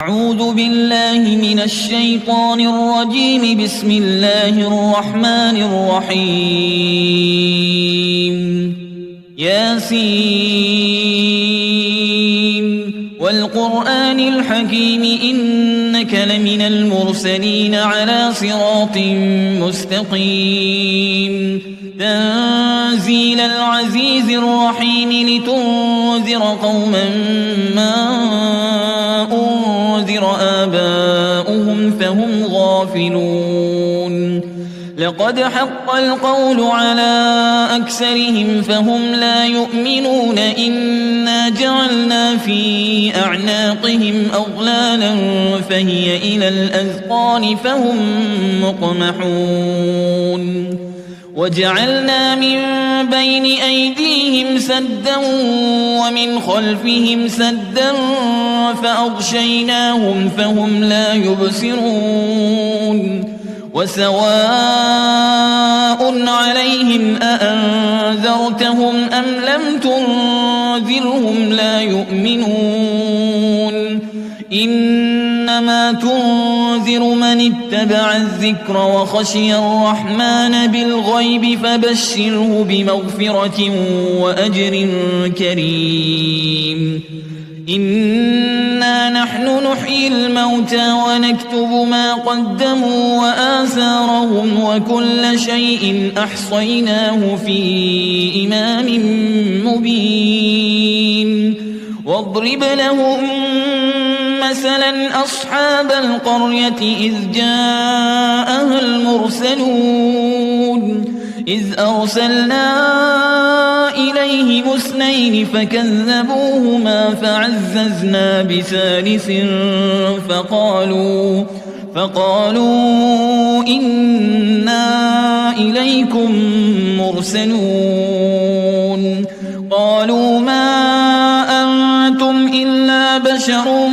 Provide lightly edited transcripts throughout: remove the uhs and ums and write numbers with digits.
أعوذ بالله من الشيطان الرجيم. بسم الله الرحمن الرحيم. ياسين والقرآن الحكيم إنك لمن المرسلين على صراط مستقيم. تنزيل العزيز الرحيم لتنذر قوما ما أنذر آباؤهم فهم غافلون. لقد حق القول على أكثرهم فهم لا يؤمنون. إنا جعلنا في أعناقهم أغلالا فهي إلى الأذقان فهم مقمحون. وجعلنا من بين أيديهم سدا ومن خلفهم سدا فأغشيناهم فهم لا يبصرون. وسواء عليهم أأنذرتهم أم لم تنذرهم لا يؤمنون. إنما تنذر من اتبع الذكر وخشي الرحمن بالغيب فبشره بمغفرة وأجر كريم. إنا نحن نحيي الموتى ونكتب ما قدموا وآثارهم وكل شيء أحصيناه في إمام مبين. واضرب لهم مثلا أصحاب القرية إذ جاءها المرسلون. إذ أرسلنا إليهم اثنين فكذبوهما فعززنا بثالث فقالوا إنا إليكم مرسلون. قالوا ما أنتم إلا بشر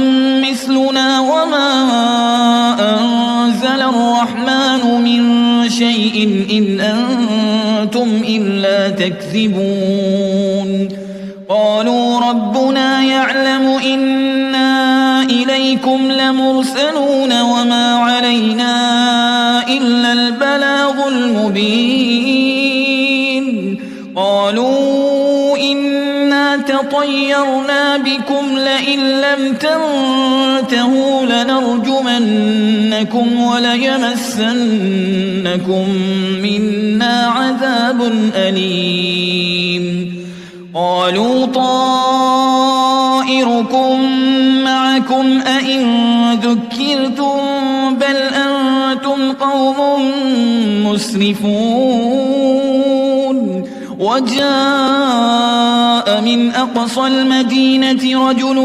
مثلنا وما أنزل الرحمن من شيء إن أنتم إلا تكذبون. قالوا ربنا يعلم إنا إليكم لمرسلون وما علينا إلا البلاغ المبين. قالوا إنا تطيرنا بكم لئن لم تنتهوا لنرجمنكم وليمسنكم منا عذاب أليم. قالوا طائركم معكم أئن ذكرتم بل أنتم قوم مسرفون. وجاء من أقصى المدينة رجل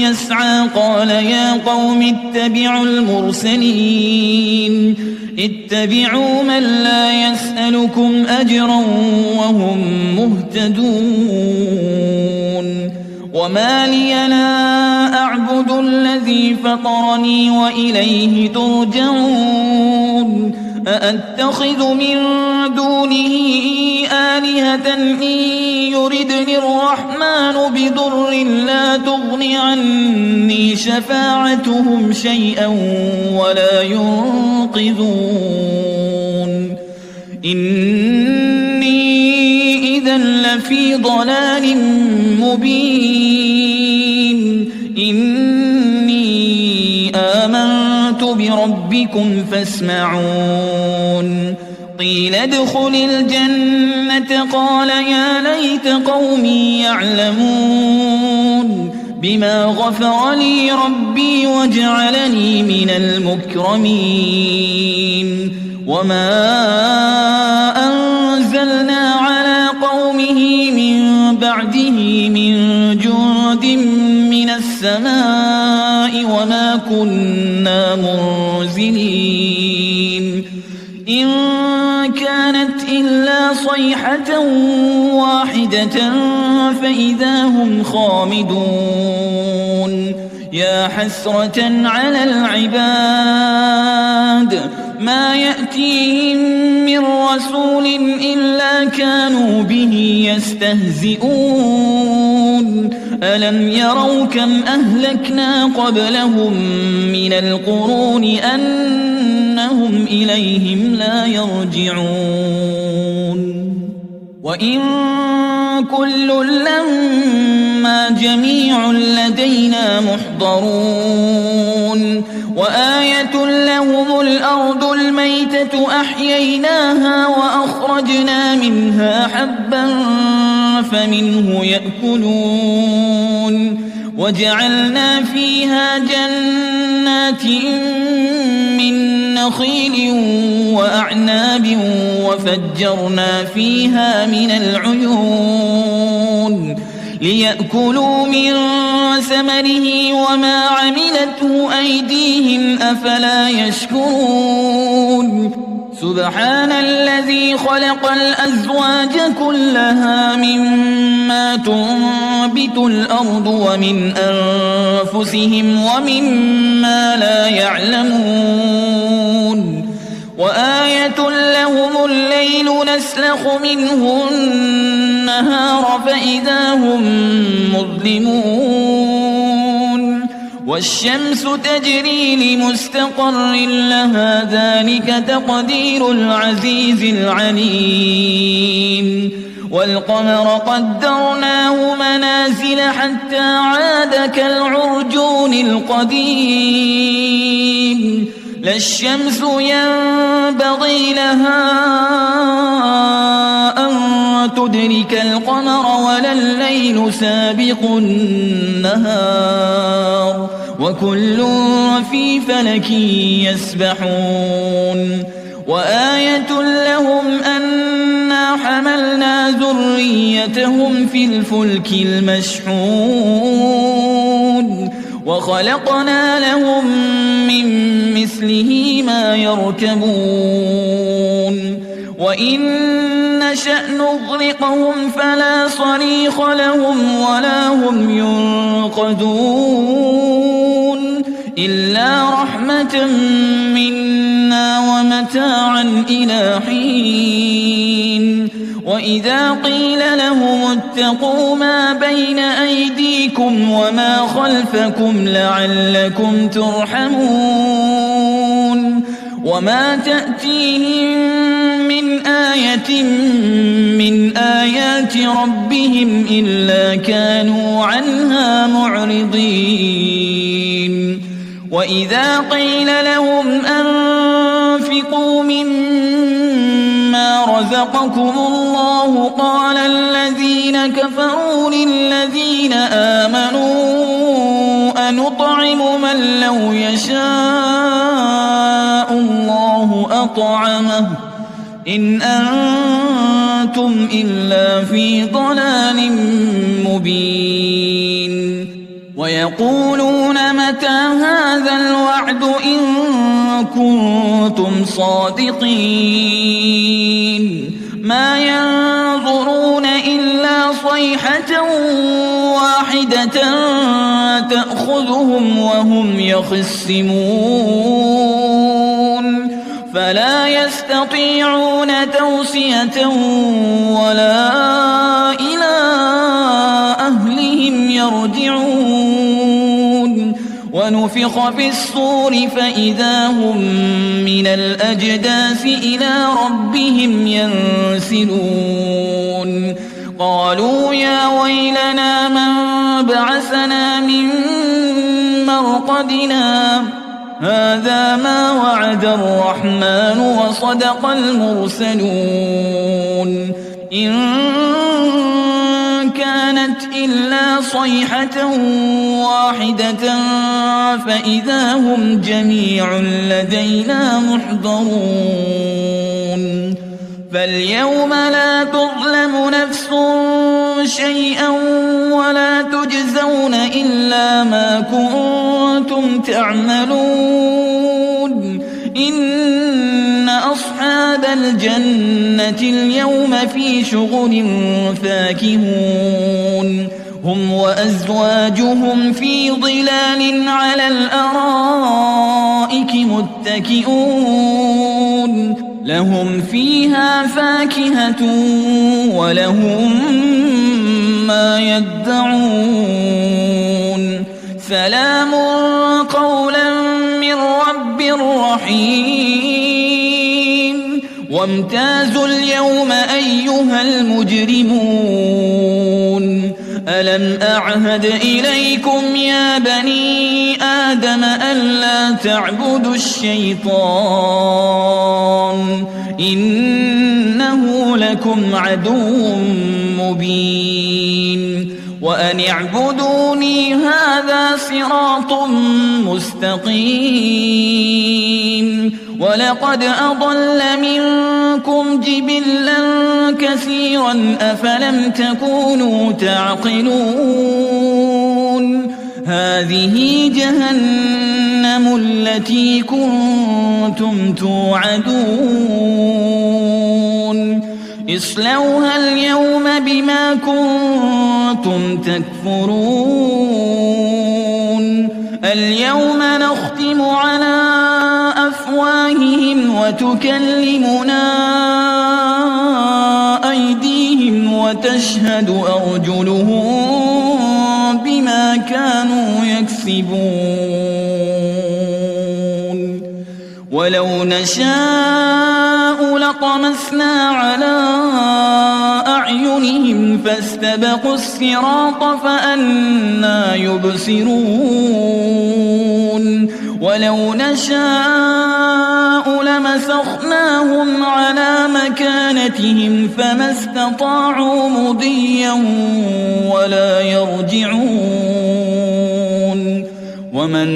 يسعى قال يا قوم اتبعوا المرسلين. اتبعوا من لا يسألكم أجرا وهم مهتدون. وما لي لا أعبد الذي فطرني وإليه ترجعون. أأتخذ من دونه آلهة إن يردني الرحمن بضر لا تغن عني شفاعتهم شيئا ولا ينقذون. إني إذا لفي ضلال مبين. إني آمنت بربكم فاسمعون. قيل ادخل الجنة قال يا ليت قومي يعلمون بما غفر لي ربي وجعلني من المكرمين. وما أنزلنا على قومه من بعده من جند من السماء وما كنا منزلين. إن كانت إلا صيحة واحدة فإذا هم خامدون. يا حسرة على العباد ما يأتيهم من رسول إلا كانوا به يستهزئون. ألم يروا كم أهلكنا قبلهم من القرون أنهم إليهم لا يرجعون وإن كل لما جميع لدينا محضرون وآية لهم الأرض الميتة أحييناها وأخرجنا منها حبا فمنه يأكلون وجعلنا فيها جنات من نخيل وأعناب وفجرنا فيها من العيون ليأكلوا من ثمره وما عملته أيديهم أفلا يشكرون سبحان الذي خلق الأزواج كلها مما تنبت الأرض ومن أنفسهم ومما لا يعلمون وآية لهم الليل نسلخ منه النهار فإذا هم مظلمون والشمس تجري لمستقر لها ذلك تقدير العزيز العليم والقمر قدرناه منازل حتى عاد كالعرجون القديم لا الشمس ينبغي لها أن تدرك القمر ولا الليل سابق النهار وكل في فلك يسبحون وآية لهم أنا حملنا ذريتهم في الفلك المشحون وخلقنا لهم من مثله ما يركبون وإن نشأ نغرقهم فلا صريخ لهم ولا هم ينقذون إلا رحمة منا ومتاعا إلى حين وإذا قيل لهم اتقوا ما بين أيديكم وما خلفكم لعلكم ترحمون وما تأتيهم من آية من آيات ربهم إلا كانوا عنها معرضين وإذا قيل لهم أنفقوا مما رزقكم الله قال الذين كفروا للذين آمنوا أنطعم من لو يشاء الله أطعمه إن أنتم إلا في ضلال مبين ويقولون متى هذا الوعد إن كنتم صادقين ما ينظرون إلا صيحة واحدة تأخذهم وهم يخصمون فلا يستطيعون توصية ولا إلى أهلهم يرجعون ونفخ في الصور فإذا هم من الأجداث إلى ربهم ينسلون قالوا يا ويلنا من بعثنا من مرقدنا هذا ما وعد الرحمن وصدق المرسلون إن كانت إلا صيحة واحدة فإذا هم جميع لدينا محضرون فاليوم لا تظلم نفس شيئا ولا تجزون إلا ما كنتم تعملون إن أصحاب الجنة اليوم في شغل فاكهون هم وأزواجهم في ظلال على الأرائك متكئون لهم فيها فاكهة ولهم ما يدعون سلام قولا من رب رحيم وامتازوا اليوم أيها المجرمون ألم أعهد إليكم يا بني آدم ألا تعبدوا الشيطان إنه لكم عدو مبين وأن اعبدوني هذا صراط مستقيم ولقد أضل منكم جبلا كثيرا أفلم تكونوا تعقلون هذه جهنم التي كنتم توعدون اصلوها اليوم بما كنتم تكفرون اليوم نختم على أفواههم وتكلمنا أيديهم وتشهد أرجلهم بما كانوا يكسبون ولو نشاء لطمسنا على أعينهم فاستبقوا الصراط فأنى يبصرون ولو نشاء لمسخناهم على مكانتهم فما استطاعوا مضيا ولا يرجعون ومن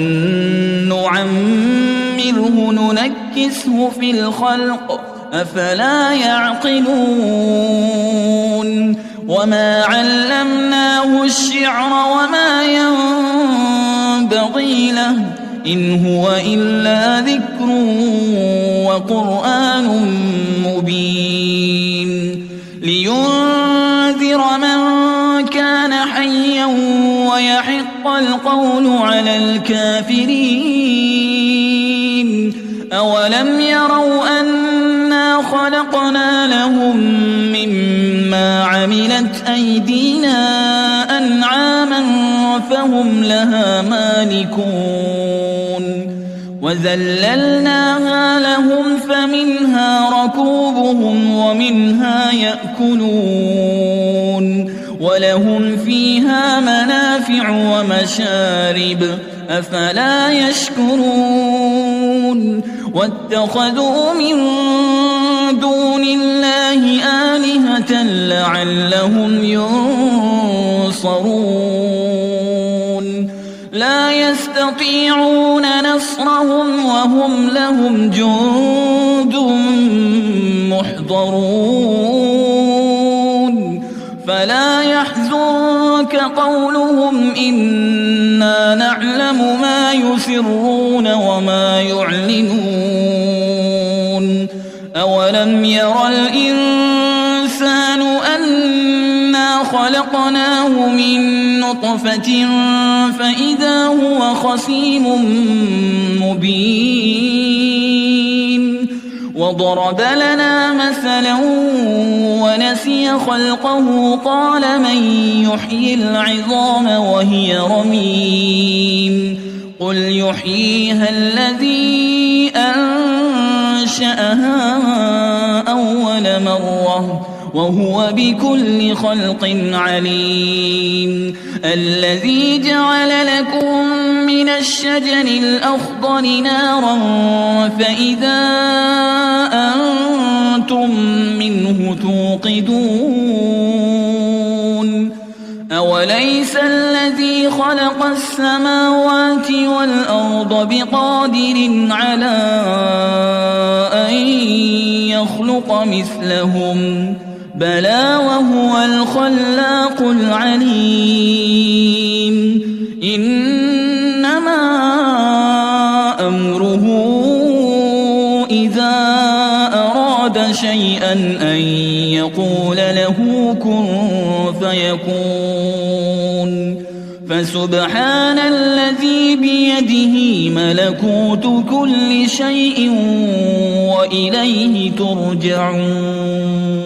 نعمره ننكسه في الخلق أفلا يعقلون وما علمناه الشعر وما ينبغي له إن هو إلا ذكر وقرآن مبين لينذر من كان حيا ويحق القول على الكافرين أولم يروا أنا خلقنا لهم مما عملت أيدينا أنعاما فهم لها مالكون وذللناها لهم فمنها ركوبهم ومنها يأكلون ولهم فيها منافع ومشارب أفلا يشكرون واتخذوا من دون الله آلهة لعلهم ينصرون لا يستطيعون نصرهم وهم لهم جند محضرون فلا يحزنك قولهم إنا نعلم ما يسرون وما يعلنون أولم ير الإنسان أنا خلقناه من نطفة فإذا هو خصيم مبين وضرب لنا مثلا ونسي خلقه قال من يحيي العظام وهي رميم قل يحييها الذي أنشأها أول مرة وهو بكل خلق عليم الذي جعل لكم من الشجر الأخضر نارا فإذا أنتم منه توقدون أوليس الذي خلق السماوات والأرض بقادر على أن يخلق مثلهم بلى وهو الخلاق العليم إنما أمره إذا أراد شيئا أن يقول له كن فيكون فسبحان الذي بيده ملكوت كل شيء وإليه ترجعون.